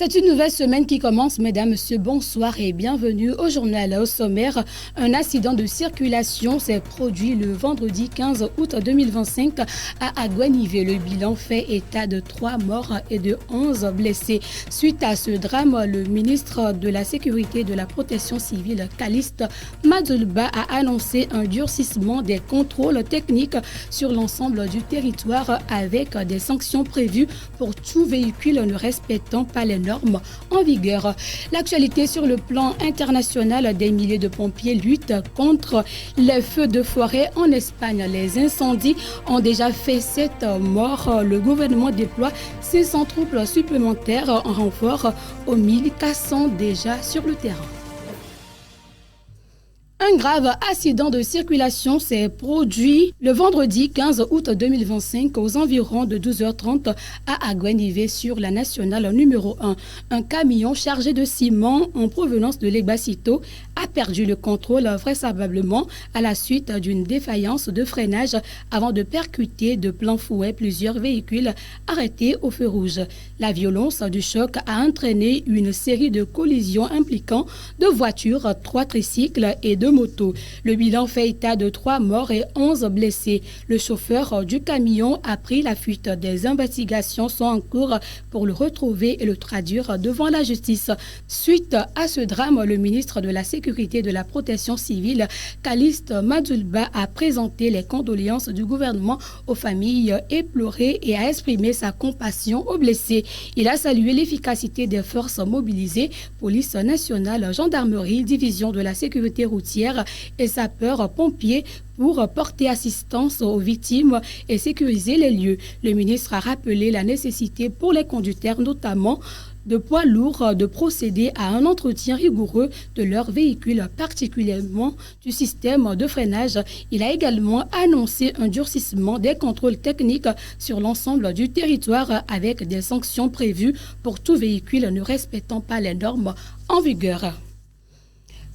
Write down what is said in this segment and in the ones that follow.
C'est une nouvelle semaine qui commence, mesdames, messieurs, bonsoir et bienvenue au journal. Au sommaire, un accident de circulation s'est produit le vendredi 15 août 2025 à Aguanivé. Le bilan fait état de 3 morts et de 11 blessés. Suite à ce drame, le ministre de la Sécurité et de la Protection civile, Caliste Madjoulba, a annoncé un durcissement des contrôles techniques sur l'ensemble du territoire avec des sanctions prévues pour tout véhicule ne respectant pas les normes en vigueur. L'actualité sur le plan international, des milliers de pompiers luttent contre les feux de forêt en Espagne. Les incendies ont déjà fait 7 morts. Le gouvernement déploie 600 troupes supplémentaires en renfort aux 1400 déjà sur le terrain. Un grave accident de circulation s'est produit le vendredi 15 août 2025 aux environs de 12h30 à Aguanivé sur la nationale numéro 1. Un camion chargé de ciment en provenance de l'Egbacito a perdu le contrôle vraisemblablement à la suite d'une défaillance de freinage avant de percuter de plein fouet plusieurs véhicules arrêtés au feu rouge. La violence du choc a entraîné une série de collisions impliquant 2 voitures, 3 tricycles et 2 motos. Le bilan fait état de 3 morts et 11 blessés. Le chauffeur du camion a pris la fuite. Des investigations sont en cours pour le retrouver et le traduire devant la justice. Suite à ce drame, le ministre de la Sécurité et de la Protection civile, Caliste Madjoulba, a présenté les condoléances du gouvernement aux familles éplorées et a exprimé sa compassion aux blessés. Il a salué l'efficacité des forces mobilisées, police nationale, gendarmerie, division de la sécurité routière et sapeurs-pompiers pour porter assistance aux victimes et sécuriser les lieux. Le ministre a rappelé la nécessité pour les conducteurs, notamment de poids lourds, de procéder à un entretien rigoureux de leurs véhicules, particulièrement du système de freinage. Il a également annoncé un durcissement des contrôles techniques sur l'ensemble du territoire avec des sanctions prévues pour tout véhicule ne respectant pas les normes en vigueur.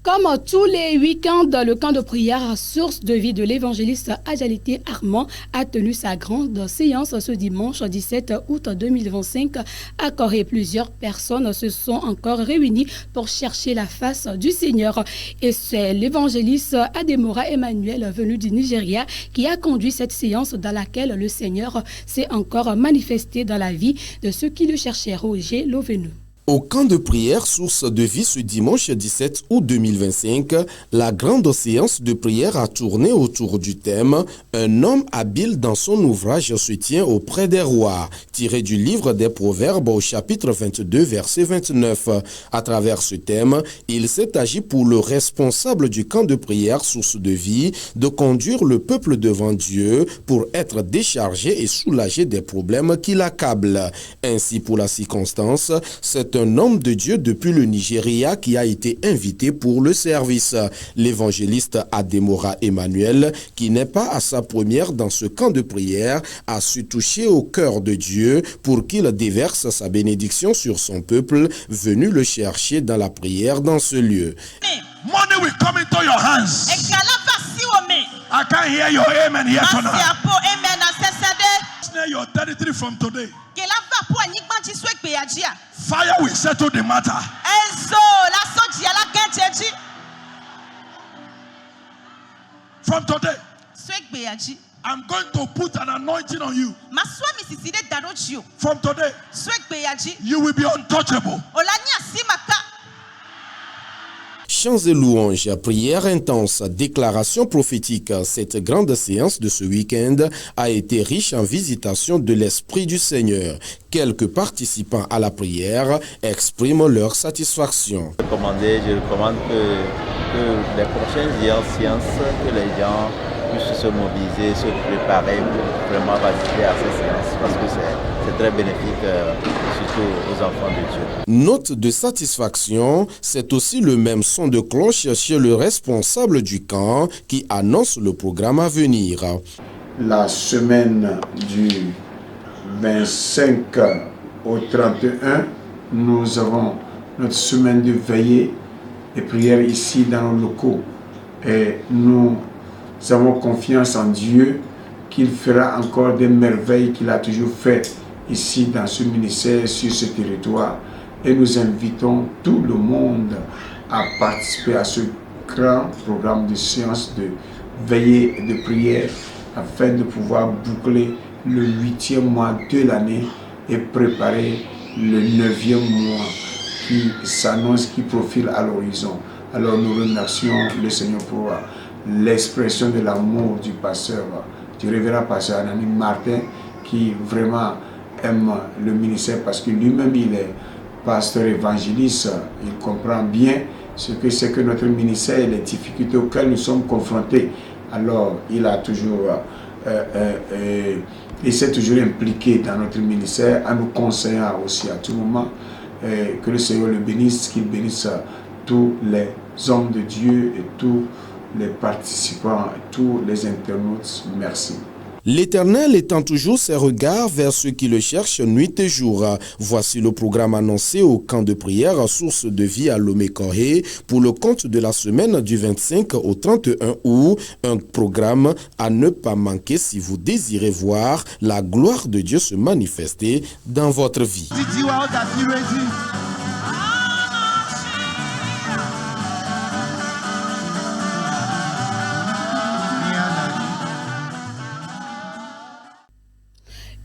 Comme tous les week-ends, le camp de prière Source de vie de l'évangéliste Adjalité Armand a tenu sa grande séance ce dimanche 17 août 2025 à Corée. Plusieurs personnes se sont encore réunies pour chercher la face du Seigneur. Et c'est l'évangéliste Ademora Emmanuel, venu du Nigeria, qui a conduit cette séance dans laquelle le Seigneur s'est encore manifesté dans la vie de ceux qui le cherchaient. Roger Lovenu. Au camp de prière Source de vie ce dimanche 17 août 2025, la grande séance de prière a tourné autour du thème « Un homme habile dans son ouvrage se tient auprès des rois » tiré du livre des Proverbes au chapitre 22, verset 29. À travers ce thème, il s'est agi pour le responsable du camp de prière Source de vie de conduire le peuple devant Dieu pour être déchargé et soulagé des problèmes qui l'accablent. Ainsi, pour la circonstance, c'est un homme de Dieu depuis le Nigeria qui a été invité pour le service. L'évangéliste Ademora Emmanuel, qui n'est pas à sa première dans ce camp de prière, a su toucher au cœur de Dieu pour qu'il déverse sa bénédiction sur son peuple venu le chercher dans la prière dans ce lieu. Money will come into your hands. I can't hear your amen here tonight. Snare your territory from today. Fire will settle the matter. From today, I'm going to put an anointing on you. From today, you will be untouchable. Chants et louanges, prières intenses, déclarations prophétiques. Cette grande séance de ce week-end a été riche en visitations de l'Esprit du Seigneur. Quelques participants à la prière expriment leur satisfaction. Je recommande que les prochaines séances, que les gens puissent se mobiliser, se préparer pour vraiment participer à ces séances parce que c'est très bénéfique, surtout aux enfants de Dieu. Note de satisfaction, c'est aussi le même son de cloche chez le responsable du camp qui annonce le programme à venir. La semaine du 25 au 31, nous avons notre semaine de veillée et prière ici dans nos locaux. Et nous avons confiance en Dieu qu'il fera encore des merveilles qu'il a toujours fait ici dans ce ministère, sur ce territoire. et nous invitons tout le monde à participer à ce grand programme de séance de veillée et de prière afin de pouvoir boucler le 8e mois de l'année et préparer le 9e mois qui s'annonce, qui profile à l'horizon. Alors nous remercions le Seigneur pour l'expression de l'amour du pasteur, du révérend pasteur Anani Martin, qui vraiment aime le ministère parce que lui-même il est pasteur évangéliste, il comprend bien ce que c'est que notre ministère et les difficultés auxquelles nous sommes confrontés. Alors il a toujours il s'est toujours impliqué dans notre ministère en nous conseillant aussi à tout moment. Que le Seigneur le bénisse, qu'il bénisse tous les hommes de Dieu et tous les participants, tous les internautes. Merci. L'Éternel étend toujours ses regards vers ceux qui le cherchent nuit et jour. Voici le programme annoncé au camp de prière Source de vie à Lomé-Corée pour le compte de la semaine du 25 au 31 août. Un programme à ne pas manquer si vous désirez voir la gloire de Dieu se manifester dans votre vie.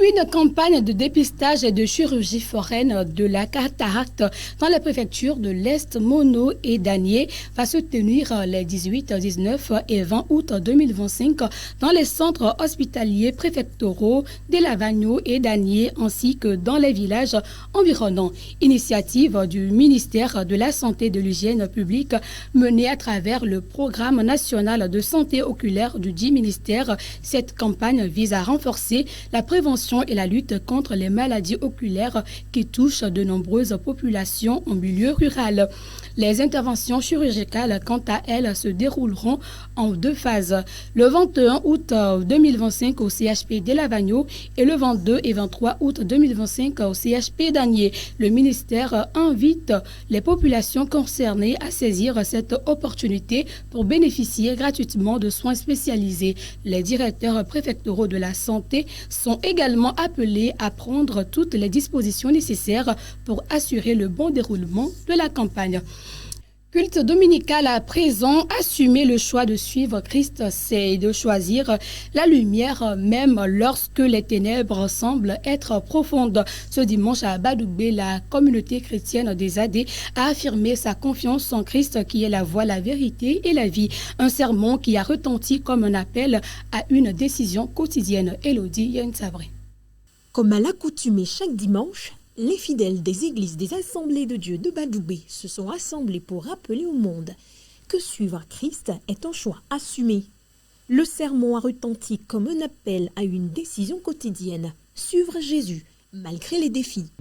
Une campagne de dépistage et de chirurgie foraine de la cataracte dans la préfecture de l'Est, Mono et Danier va se tenir les 18, 19 et 20 août 2025 dans les centres hospitaliers préfectoraux de Lavagno et Danier ainsi que dans les villages environnants. Initiative du ministère de la Santé et de l'Hygiène publique menée à travers le programme national de santé oculaire du dit ministère. Cette campagne vise à renforcer la prévention et la lutte contre les maladies oculaires qui touchent de nombreuses populations en milieu rural. Les interventions chirurgicales, quant à elles, se dérouleront en 2 phases. Le 21 août 2025 au CHP de Lavagno et le 22 et 23 août 2025 au CHP d'Anier. Le ministère invite les populations concernées à saisir cette opportunité pour bénéficier gratuitement de soins spécialisés. Les directeurs préfectoraux de la santé sont également appelés à prendre toutes les dispositions nécessaires pour assurer le bon déroulement de la campagne. Culte dominical à présent, assumer le choix de suivre Christ, c'est de choisir la lumière même lorsque les ténèbres semblent être profondes. Ce dimanche à Badoubé, la communauté chrétienne des AD a affirmé sa confiance en Christ qui est la voie, la vérité et la vie. Un sermon qui a retenti comme un appel à une décision quotidienne. Elodie Yensabré. Comme à l'accoutumée chaque dimanche, les fidèles des églises des Assemblées de Dieu de Badoubé se sont rassemblés pour rappeler au monde que suivre Christ est un choix assumé. Le sermon a retenti comme un appel à une décision quotidienne, suivre Jésus malgré les défis.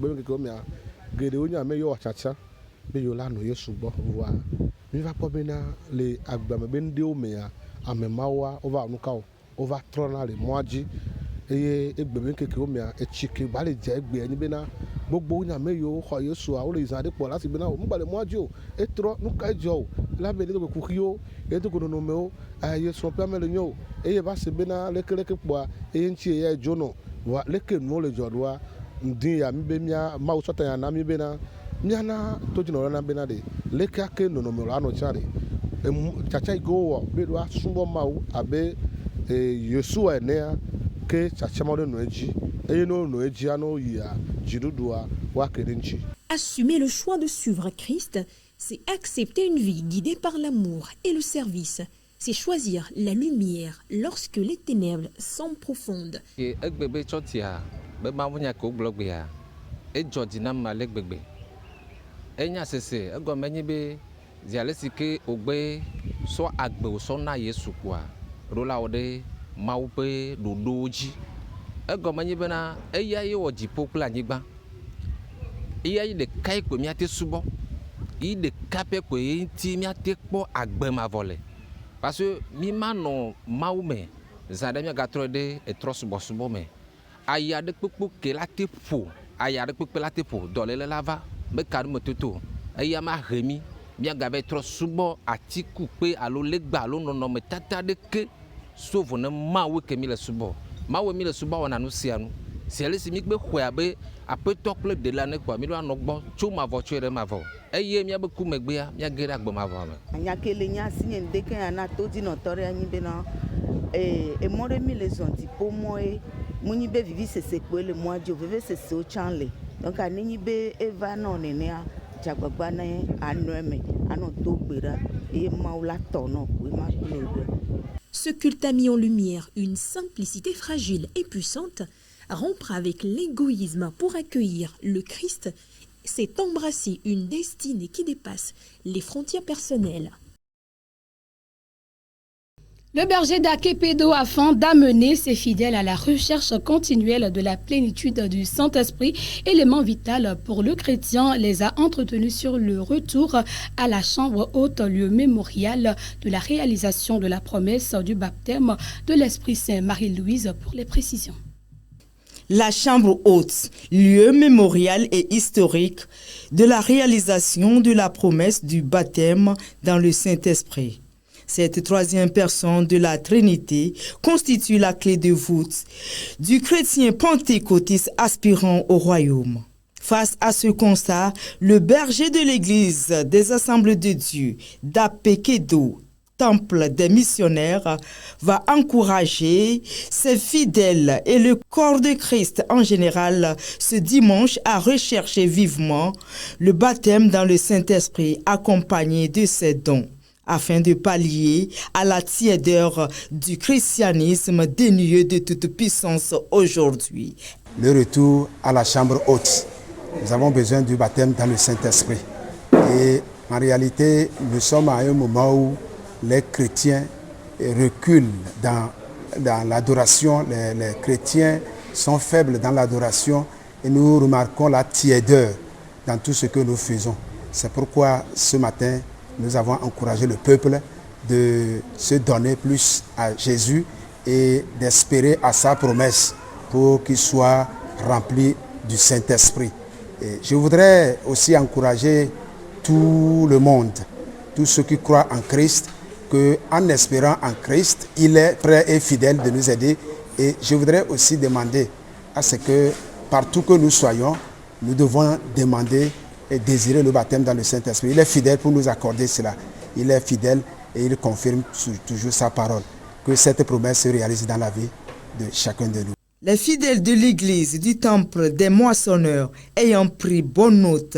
eye egbeme keke o mea etsike ba le dze egbe ni bena gbogbo nyame yo xɔ yesu a wo le izan de kpɔ lasi bena o mugba le mɔadzi o etrɔ nuka edzɔ o la be ne do kuxiwo edo gononomewo yesu ƒe ame le nyo o eye va se bena lekeleke kpɔa eye ŋuti eya edzo nɔ wa leke nuwo le dzɔ ɖoa ŋdi ya mi be mia mawu sɔta ya na mi bena miana to dzi nɔ na bena de leke ake nɔnɔme la anɔ tsa de tsatsa yi ke wowɔ be do asubɔ mawu abe yesu enea ke tsatsama de no edzi eye no no edzi ano yia dziɖuɖua wa ke ɖe ŋtsi. Assumer le choix de suivre Christ, c'est accepter une vie guidée par l'amour et le service. C'est choisir la lumière lorsque les ténèbres sont profondes. Egbebe tsotia be mawu nya ko gblɔgbea edzɔ dzi na ma le gbegbe enya sese egɔme nyi be ziale si ke ogbe sɔ agbe wòsɔ na Yesu kpoa ɖolawo ɖe mawu ƒe ɖoɖowo dzi egɔme nyi bena eya ye wɔ dziƒo kple anyigba eya yi ɖeka yi koe míate subɔ yi ɖeka ƒe koe ye ŋuti míate kpɔ agbe mavɔ le parce que mi ma nɔ mawu me zã ɖe míagatrɔ ɖe etrɔsubɔsubɔ me aya ɖe kpekpe ke la te ƒo aya ɖe kpekpe la te ƒo dɔléle la va be ka ɖume toto eya ma he mi míagava trɔ subɔ atikukpe alo legba alo nɔnɔmetata ɖeke sovo ne mawu ke mi le subɔ mawu mi le subɔ wɔna nu sia nu si elle si mi be xɔa be aƒetɔ kple delane kɔa mi do anɔ gbɔ tso mavɔ tso ɖe mavɔ eye miabe ku megbea miage ɖe agbe mavɔ me. Nyakele nya si nye ndeke ana to dinɔtɔ ɖe anyi bena emɔ ɖe mi le zɔn ti ƒomɔe mu nyi be vivi sese kpoe le mɔa dzi o veve sesewo tsã le donc anenyi be eva nɔ nenea dzagbagba ne anɔ me anɔ to gbe ɖa eye mawu la tɔ nɔ koe ma kple ɖe. Ce culte a mis en lumière une simplicité fragile et puissante. Rompre avec l'égoïsme pour accueillir le Christ, c'est embrasser une destinée qui dépasse les frontières personnelles. Le berger d'Akepedo, afin d'amener ses fidèles à la recherche continuelle de la plénitude du Saint-Esprit, élément vital pour le chrétien, les a entretenus sur le retour à la chambre haute, lieu mémorial de la réalisation de la promesse du baptême de l'Esprit Saint. Marie-Louise pour les précisions. La chambre haute, lieu mémorial et historique de la réalisation de la promesse du baptême dans le Saint-Esprit. Cette troisième personne de la Trinité constitue la clé de voûte du chrétien pentecôtiste aspirant au royaume. Face à ce constat, le berger de l'Église des Assemblées de Dieu d'Apekedo, temple des missionnaires, va encourager ses fidèles et le corps de Christ en général ce dimanche à rechercher vivement le baptême dans le Saint-Esprit accompagné de ses dons, afin de pallier à la tiédeur du christianisme dénué de toute puissance aujourd'hui. Le retour à la chambre haute. Nous avons besoin du baptême dans le Saint-Esprit. Et en réalité, nous sommes à un moment où les chrétiens reculent dans l'adoration. Les chrétiens sont faibles dans l'adoration et nous remarquons la tiédeur dans tout ce que nous faisons. C'est pourquoi ce matin, nous avons encouragé le peuple de se donner plus à Jésus et d'espérer à sa promesse pour qu'il soit rempli du Saint-Esprit. Et je voudrais aussi encourager tout le monde, tous ceux qui croient en Christ, qu'en espérant en Christ, il est prêt et fidèle de nous aider. Et je voudrais aussi demander à ce que partout que nous soyons, nous devons demander et désirer le baptême dans le Saint-Esprit. Il est fidèle pour nous accorder cela. Il est fidèle et il confirme toujours sa parole. Que cette promesse se réalise dans la vie de chacun de nous. Les fidèles de l'Église du Temple des Moissonneurs, ayant pris bonne note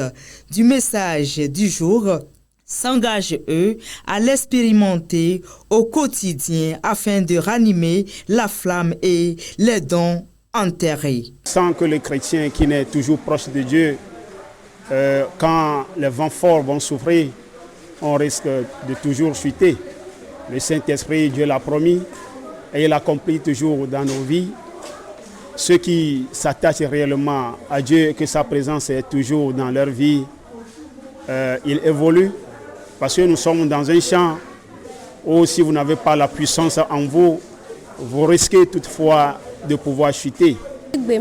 du message du jour, s'engagent, eux, à l'expérimenter au quotidien afin de ranimer la flamme et les dons enterrés. Sans que le chrétien qui n'est toujours proche de Dieu, quand les vents forts vont souffrir, on risque de toujours chuter. Le Saint-Esprit, Dieu l'a promis et il accomplit toujours dans nos vies. Ceux qui s'attachent réellement à Dieu et que sa présence est toujours dans leur vie, ils évoluent parce que nous sommes dans un champ où si vous n'avez pas la puissance en vous, vous risquez toutefois de pouvoir chuter. Où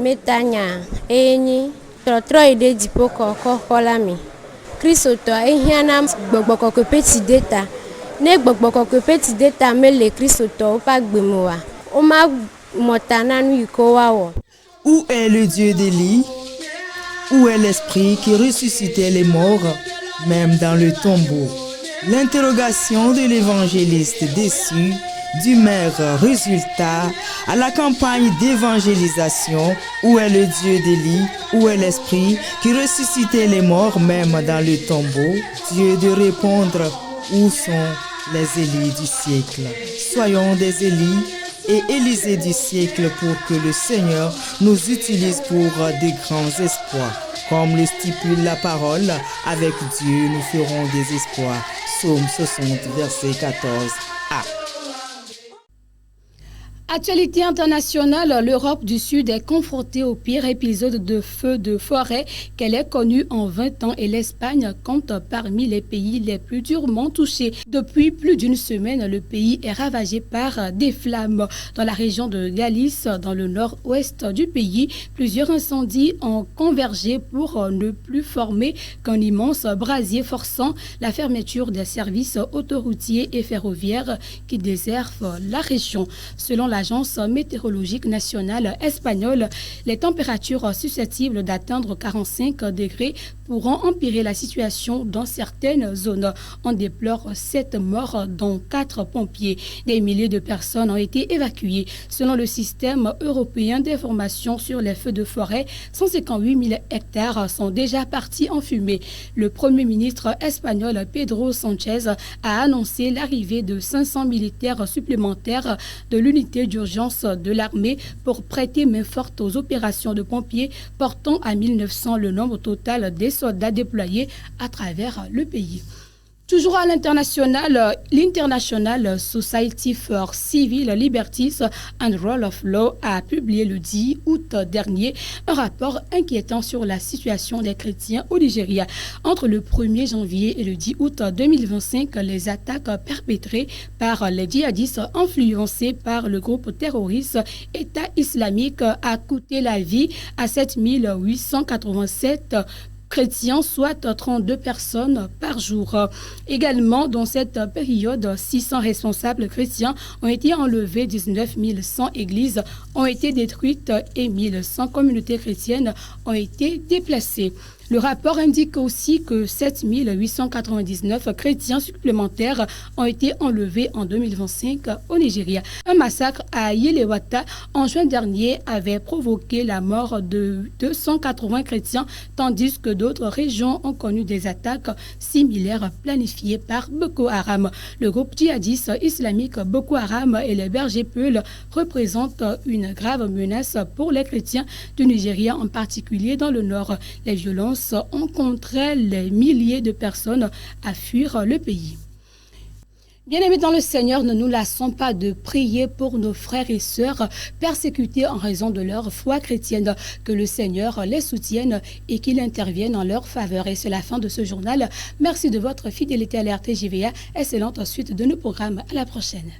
est le Dieu d'Élie? Où est l'Esprit qui ressuscitait les morts, même dans le tombeau? L'interrogation de l'évangéliste déçu du maire résultat à la campagne d'évangélisation. Où est le Dieu d'Élie? Où est l'Esprit qui ressuscitait les morts, même dans le tombeau? Dieu de répondre, où sont les Élis du siècle? Soyons des Élis et Élisée du siècle pour que le Seigneur nous utilise pour de grands espoirs. Comme le stipule la parole, avec Dieu nous ferons des espoirs. Psaume 60, verset 14a. Actualité internationale, l'Europe du Sud est confrontée au pire épisode de feu de forêt qu'elle ait connu en 20 ans et l'Espagne compte parmi les pays les plus durement touchés. Depuis plus d'une semaine, le pays est ravagé par des flammes. Dans la région de Galice, dans le nord-ouest du pays, plusieurs incendies ont convergé pour ne plus former qu'un immense brasier forçant la fermeture des services autoroutiers et ferroviaires qui desservent la région. Selon la l'Agence météorologique nationale espagnole, les températures susceptibles d'atteindre 45 degrés pourront empirer la situation dans certaines zones. On déplore 7 morts, dont 4 pompiers. Des milliers de personnes ont été évacuées. Selon le système européen d'information sur les feux de forêt, 158 000 hectares sont déjà partis en fumée. Le Premier ministre espagnol Pedro Sánchez a annoncé l'arrivée de 500 militaires supplémentaires de l'unité d'urgence de l'armée pour prêter main forte aux opérations de pompiers, portant à 1900 le nombre total des soldats déployés à travers le pays. Toujours à l'international, l'International Society for Civil Liberties and Rule of Law a publié le 10 août dernier un rapport inquiétant sur la situation des chrétiens au Nigeria. Entre le 1er janvier et le 10 août 2025, les attaques perpétrées par les djihadistes influencés par le groupe terroriste État islamique a coûté la vie à 7 887 chrétiens, soit 32 personnes par jour. Également, dans cette période, 600 responsables chrétiens ont été enlevés, 19 100 églises ont été détruites et 1100 communautés chrétiennes ont été déplacées. Le rapport indique aussi que 7 899 chrétiens supplémentaires ont été enlevés en 2025 au Nigeria. Un massacre à Yelewata en juin dernier avait provoqué la mort de 280 chrétiens, tandis que d'autres régions ont connu des attaques similaires planifiées par Boko Haram. Le groupe djihadiste islamique Boko Haram et les bergers Peuls représentent une grave menace pour les chrétiens du Nigeria, en particulier dans le nord. Les violences ont contraint les milliers de personnes à fuir le pays. Bien-aimés dans le Seigneur, ne nous lassons pas de prier pour nos frères et sœurs persécutés en raison de leur foi chrétienne. Que le Seigneur les soutienne et qu'il intervienne en leur faveur. Et c'est la fin de ce journal. Merci de votre fidélité à l'RTJVA. Excellente suite de nos programmes. À la prochaine.